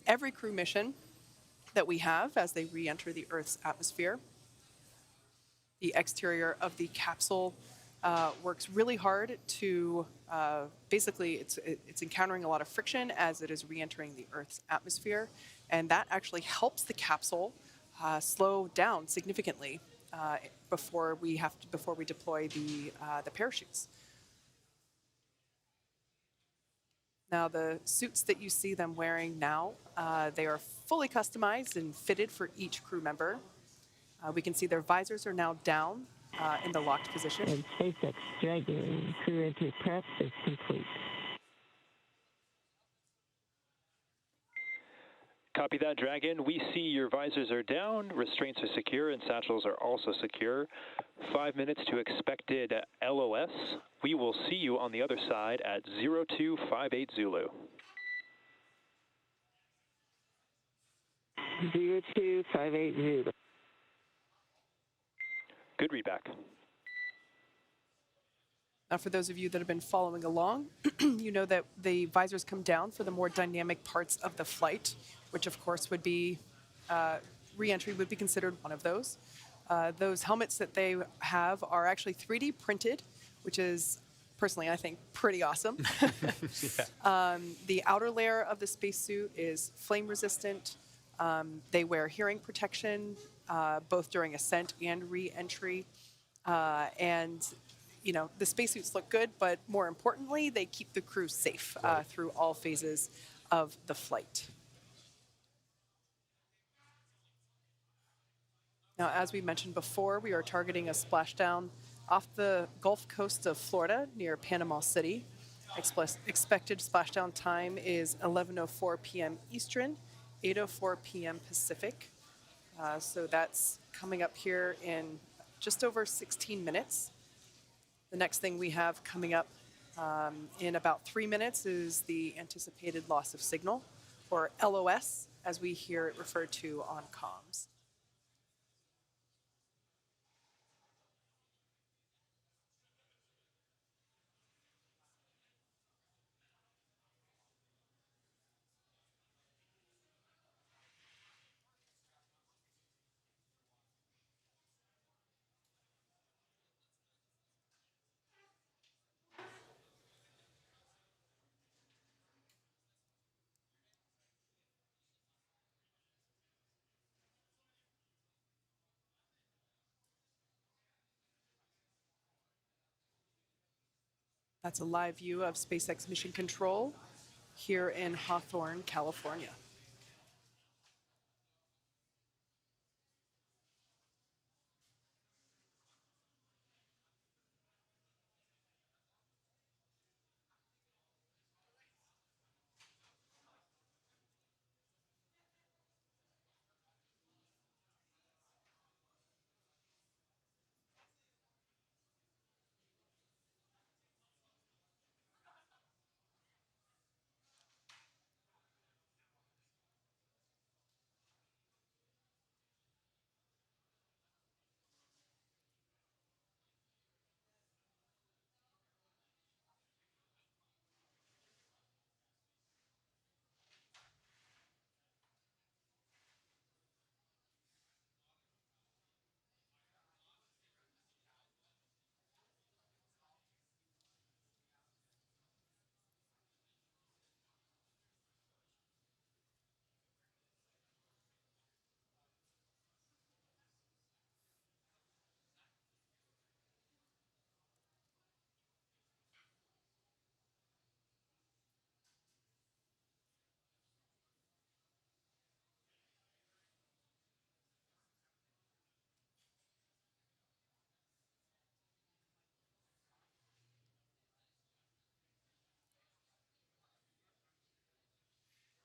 every crew mission that we have as they re-enter the Earth's atmosphere. The exterior of the capsule works really hard to, basically it's encountering a lot of friction as it is re-entering the Earth's atmosphere, and that actually helps the capsule slow down significantly before we deploy the parachutes. Now, the suits that you see them wearing now, they are fully customized and fitted for each crew member. We can see their visors are now down in the locked position. And SpaceX Dragon crew entry prep is complete. Copy that, Dragon. We see your visors are down, restraints are secure, and satchels are also secure. 5 minutes to expected LOS. We will see you on the other side at 0258 Zulu. 0258 Zulu. Good readback. Now, for those of you that have been following along, you know that the visors come down for the more dynamic parts of the flight, which of course would be, re-entry would be considered one of those. Those helmets that they have are actually 3D printed, which is, personally, I think, pretty awesome. The outer layer of the spacesuit is flame resistant. They wear hearing protection, both during ascent and re-entry. And you know, the spacesuits look good, but more importantly, they keep the crew safe through all phases of the flight. Now, as we mentioned before, we are targeting a splashdown off the Gulf Coast of Florida near Panama City. Expected splashdown time is 11:04 p.m. Eastern, 8:04 p.m. Pacific. So that's coming up here in just over 16 minutes. The next thing we have coming up in about 3 minutes is the anticipated loss of signal, or LOS, as we hear it referred to on comms. That's a live view of SpaceX Mission Control here in Hawthorne, California.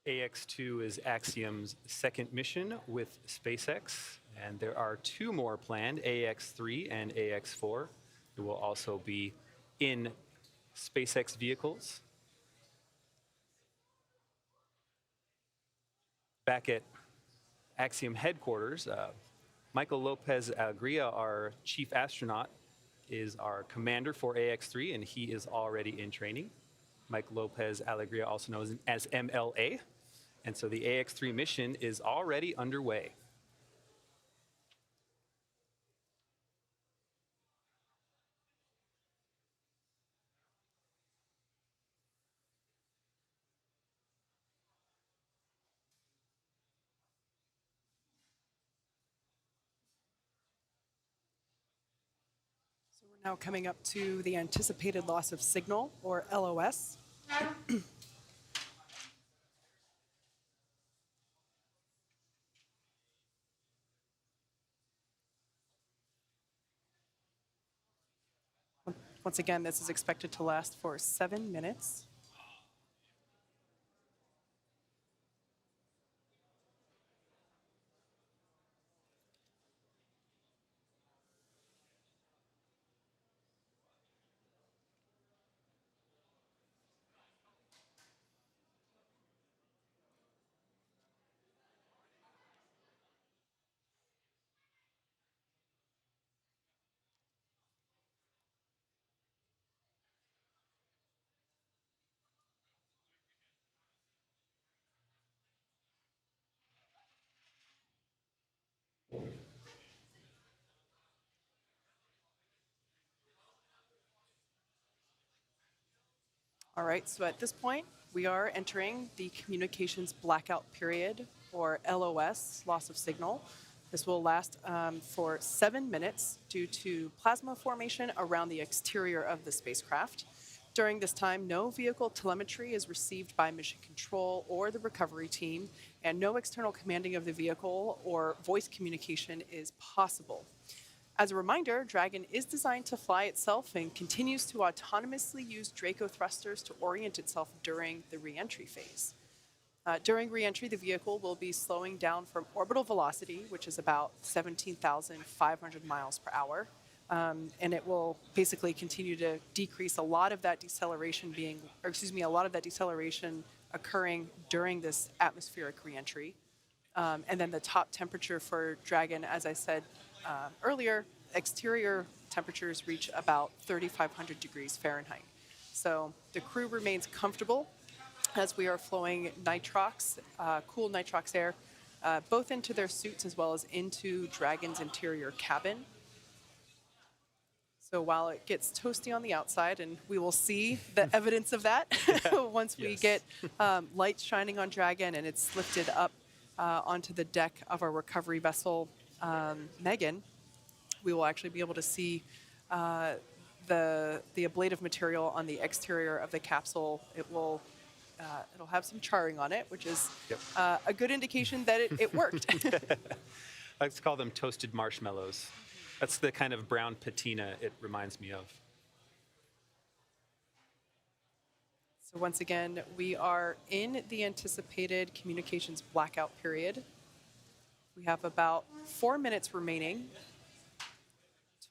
AX-2 is Axiom's second mission with SpaceX, and there are 2 more planned, AX-3 and AX-4, who will also be in SpaceX vehicles. Back at Axiom headquarters, Michael Lopez Alegria, our chief astronaut, is our commander for AX-3, and he is already in training. Mike Lopez Alegria, also known as MLA. And so the AX-3 mission is already underway. So we're now coming up to the anticipated loss of signal, or LOS. Once again, this is expected to last for 7 minutes. All right, so at this point, we are entering the communications blackout period, or LOS, loss of signal. This will last for 7 minutes due to plasma formation around the exterior of the spacecraft. During this time, no vehicle telemetry is received by mission control or the recovery team, and no external commanding of the vehicle or voice communication is possible. As a reminder, Dragon is designed to fly itself and continues to autonomously use Draco thrusters to orient itself during the re-entry phase. During re-entry, the vehicle will be slowing down from orbital velocity, which is about 17,500 miles per hour, and it will basically continue to decrease a lot of that deceleration occurring during this atmospheric re-entry. And then the top temperature for Dragon, as I said earlier, exterior temperatures reach about 3,500 degrees Fahrenheit. So the crew remains comfortable as we are flowing nitrox, cool nitrox air, both into their suits as well as into Dragon's interior cabin. So while it gets toasty on the outside, and we will see the evidence of that once we get lights shining on Dragon and it's lifted up onto the deck of our recovery vessel, Megan, we will actually be able to see the ablative material on the exterior of the capsule. It'll have some charring on it, which is a good indication that it worked. I like to call them toasted marshmallows. That's the kind of brown patina it reminds me of. So once again, we are in the anticipated communications blackout period. We have about 4 minutes remaining.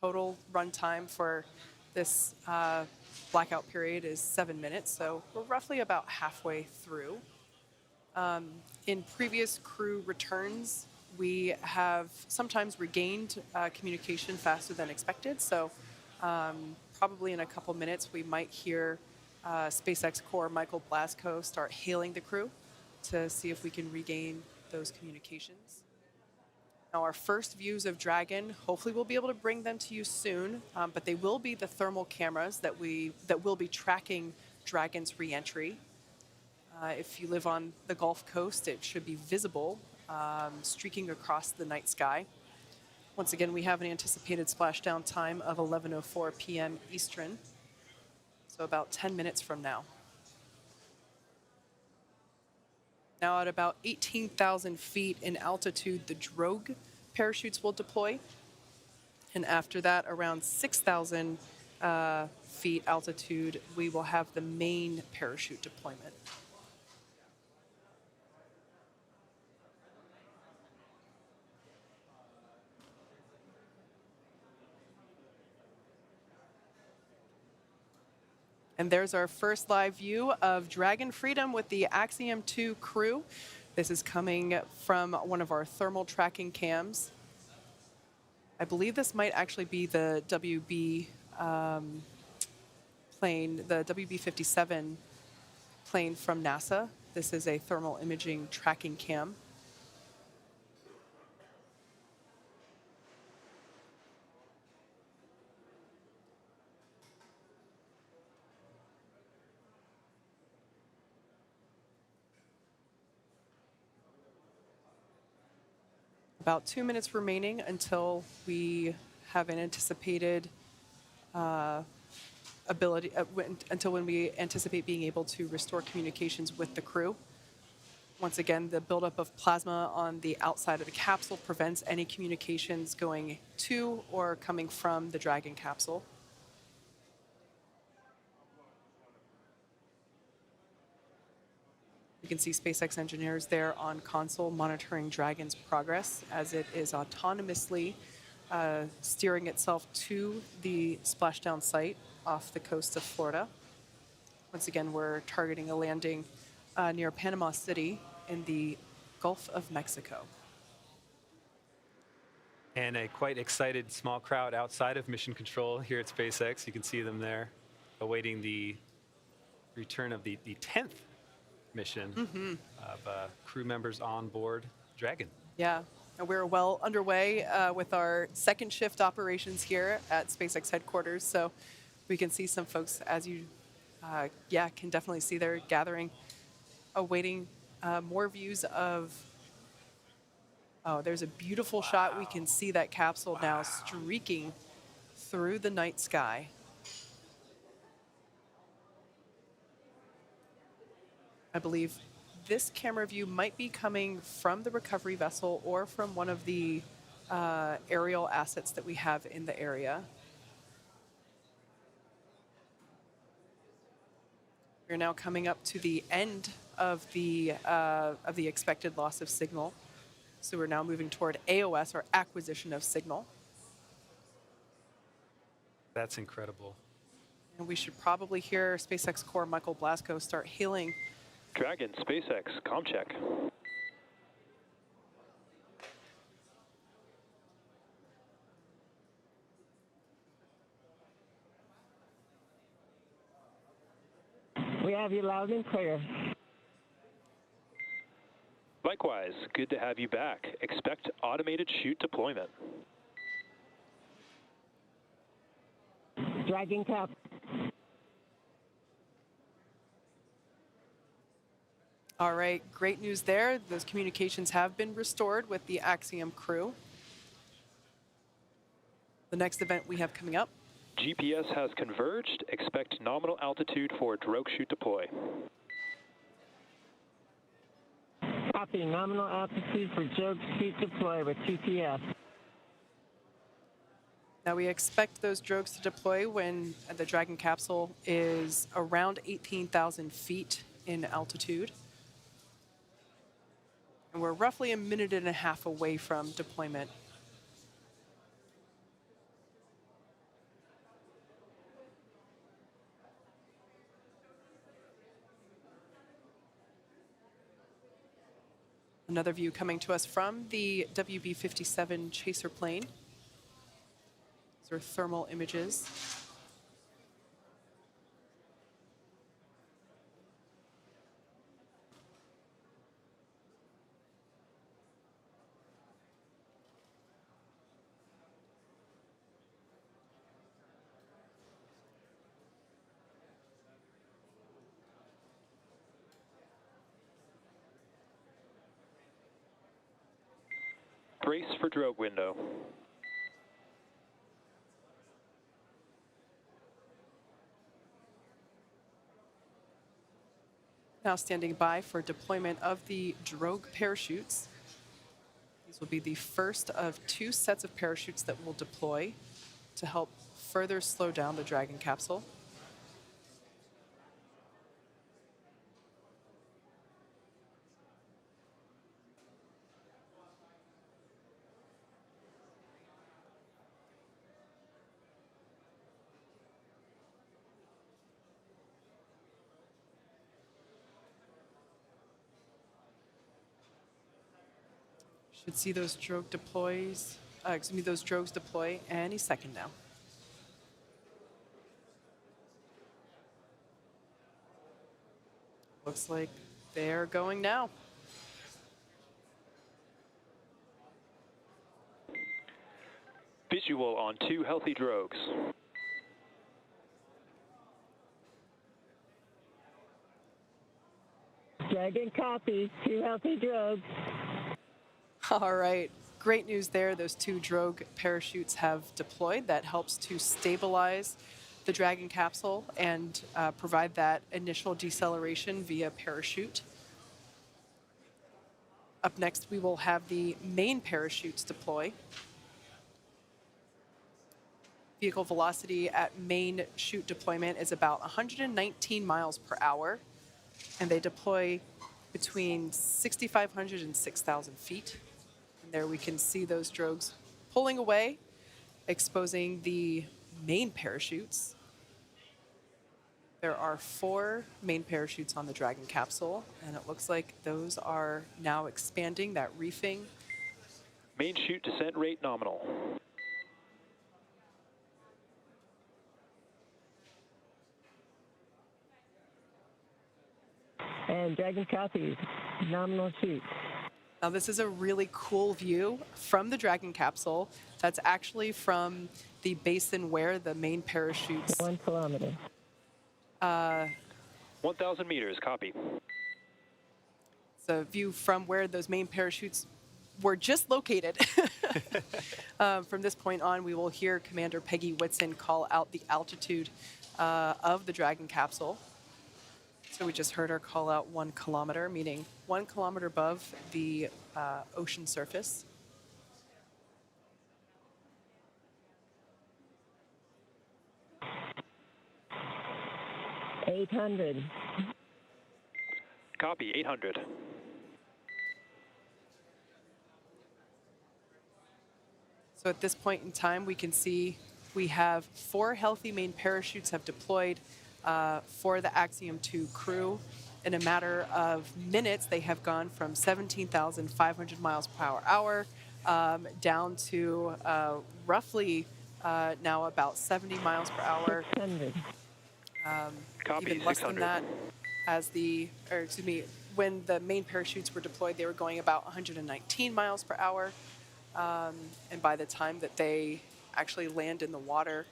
Total runtime for this blackout period is 7 minutes, so we're roughly about halfway through. In previous crew returns, we have sometimes regained communication faster than expected, so probably in a couple minutes we might hear SpaceX core Michael Blasco start hailing the crew to see if we can regain those communications. Now, our first views of Dragon, hopefully we'll be able to bring them to you soon, but they will be the thermal cameras that will be tracking Dragon's re-entry. If you live on the Gulf Coast, it should be visible, streaking across the night sky. Once again, we have an anticipated splashdown time of 11:04 p.m. Eastern, so about 10 minutes from now. Now at about 18,000 feet in altitude, the drogue parachutes will deploy. And after that, around 6,000 feet altitude, we will have the main parachute deployment. And there's our first live view of Dragon Freedom with the AX-2 crew. This is coming from one of our thermal tracking cams. I believe this might actually be the WB plane, the WB-57 plane from NASA. This is a thermal imaging tracking cam. About 2 minutes remaining until we have an anticipated until when we anticipate being able to restore communications with the crew. Once again, the buildup of plasma on the outside of the capsule prevents any communications going to or coming from the Dragon capsule. You can see SpaceX engineers there on console monitoring Dragon's progress as it is autonomously steering itself to the splashdown site off the coast of Florida. Once again, we're targeting a landing near Panama City in the Gulf of Mexico. And a quite excited small crowd outside of mission control here at SpaceX. You can see them there awaiting the return of the 10th mission of crew members on board Dragon. Yeah, and we're well underway with our second shift operations here at SpaceX headquarters. So we can see some folks, as you, can definitely see they're gathering, awaiting more views of. Oh, there's a beautiful shot. We can see that capsule now streaking through the night sky. I believe this camera view might be coming from the recovery vessel or from one of the aerial assets that we have in the area. We're now coming up to the end of the expected loss of signal. So we're now moving toward AOS, or acquisition of signal. That's incredible. And we should probably hear SpaceX core Michael Blasco start hailing. Dragon, SpaceX, comm check. We have you loud and clear. Likewise, good to have you back. Expect automated chute deployment. Dragon cap. All right, great news there. Those communications have been restored with the Axiom crew. The next event we have coming up. GPS has converged. Expect nominal altitude for drogue chute deploy. Copy. Nominal altitude for drogue chute deploy with GPS. Now we expect those drogues to deploy when the Dragon capsule is around 18,000 feet in altitude. And we're roughly a minute and a half away from deployment. Another view coming to us from the WB-57 chaser plane. These are thermal images. Brace for drogue window. Now standing by for deployment of the drogue parachutes. These will be the first of two sets of parachutes that will deploy to help further slow down the Dragon capsule. Should see those drogue those drogues deploy any second now. Looks like they're going now. Visual on 2 healthy drogues. Dragon copies. 2 healthy drogues. All right, great news there. Those 2 drogue parachutes have deployed. That helps to stabilize the Dragon capsule and provide that initial deceleration via parachute. Up next, we will have the main parachutes deploy. Vehicle velocity at main chute deployment is about 119 miles per hour, and they deploy between 6,500 and 6,000 feet. And there we can see those drogues pulling away, exposing the main parachutes. There are 4 main parachutes on the Dragon capsule, and it looks like those are now expanding, that reefing. Main chute descent rate nominal. And Dragon copies, nominal chute. Now this is a really cool view from the Dragon capsule. That's actually from the basin where the main parachutes. 1 kilometer. 1,000 meters, copy. It's a view from where those main parachutes were just located. From this point on, we will hear Commander Peggy Whitson call out the altitude of the Dragon capsule. So we just heard her call out 1 kilometer, meaning 1 kilometer above the ocean surface. $800. Copy, 800. So at this point in time, we can see we have 4 healthy main parachutes have deployed for the AX-2 crew. In a matter of minutes, they have gone from 17,500 miles per hour down to roughly now about 70 miles per hour. 600. Copy, Even less 600. than that, when the main parachutes were deployed, they were going about 119 miles per hour. And by the time that they actually land in the water,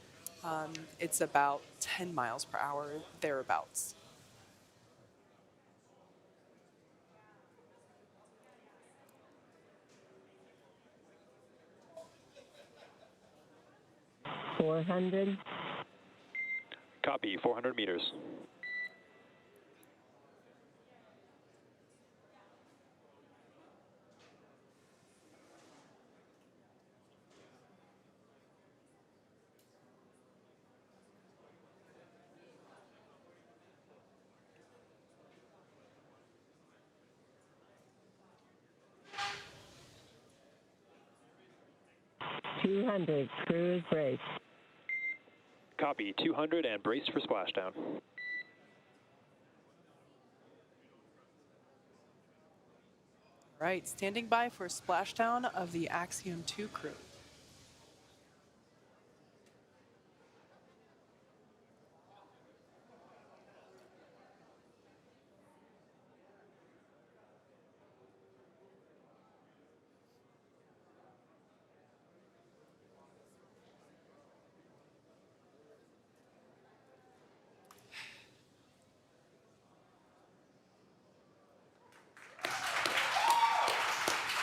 it's about 10 miles per hour, thereabouts. $400. Copy, 400 meters. $200. Crew is braced. Copy, 200 and braced for splashdown. Right, standing by for splashdown of the AX-2 crew.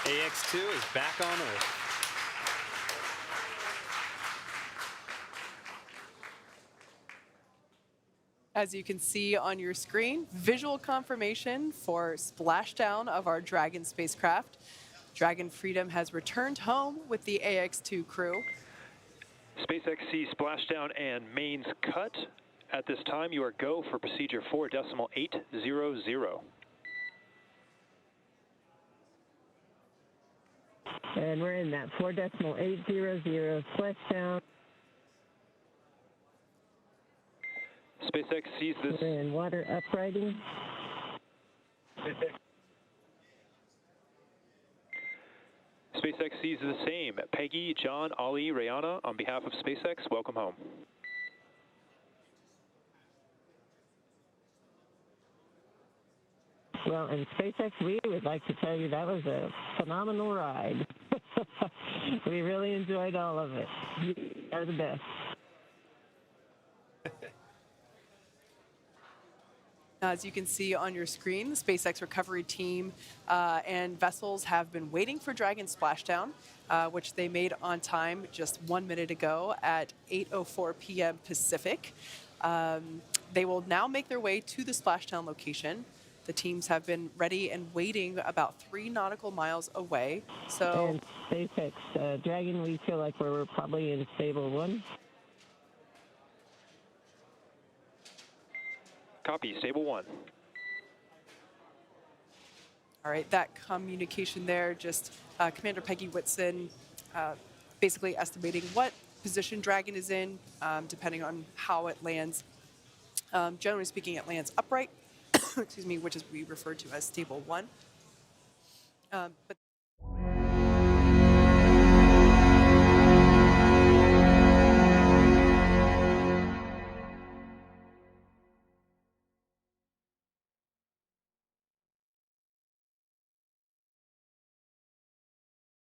AX-2 is back on Earth. As you can see on your screen, visual confirmation for splashdown of our Dragon spacecraft. Dragon Freedom has returned home with the AX-2 crew. SpaceX sees splashdown and mains cut. At this time, you are go for procedure 4.800. And we're in that 4.800 splashdown. SpaceX sees this. We're in water uprighting. SpaceX sees the same. Peggy, John, Ali, Rayana, on behalf of SpaceX, welcome home. Well, in SpaceX, we would like to tell you that was a phenomenal ride. We really enjoyed all of it. You are the best. As you can see on your screen, the SpaceX recovery team and vessels have been waiting for Dragon splashdown, which they made on time just 1 minute ago at 8:04 p.m. Pacific. They will now make their way to the splashdown location. The teams have been ready and waiting about 3 nautical miles away. So, And SpaceX, Dragon, we feel like we're probably in stable 1. Copy, stable 1. All right, that communication there, just Commander Peggy Whitson basically estimating what position Dragon is in, depending on how it lands. Generally speaking, it lands upright, excuse me, which is we refer to as stable 1. But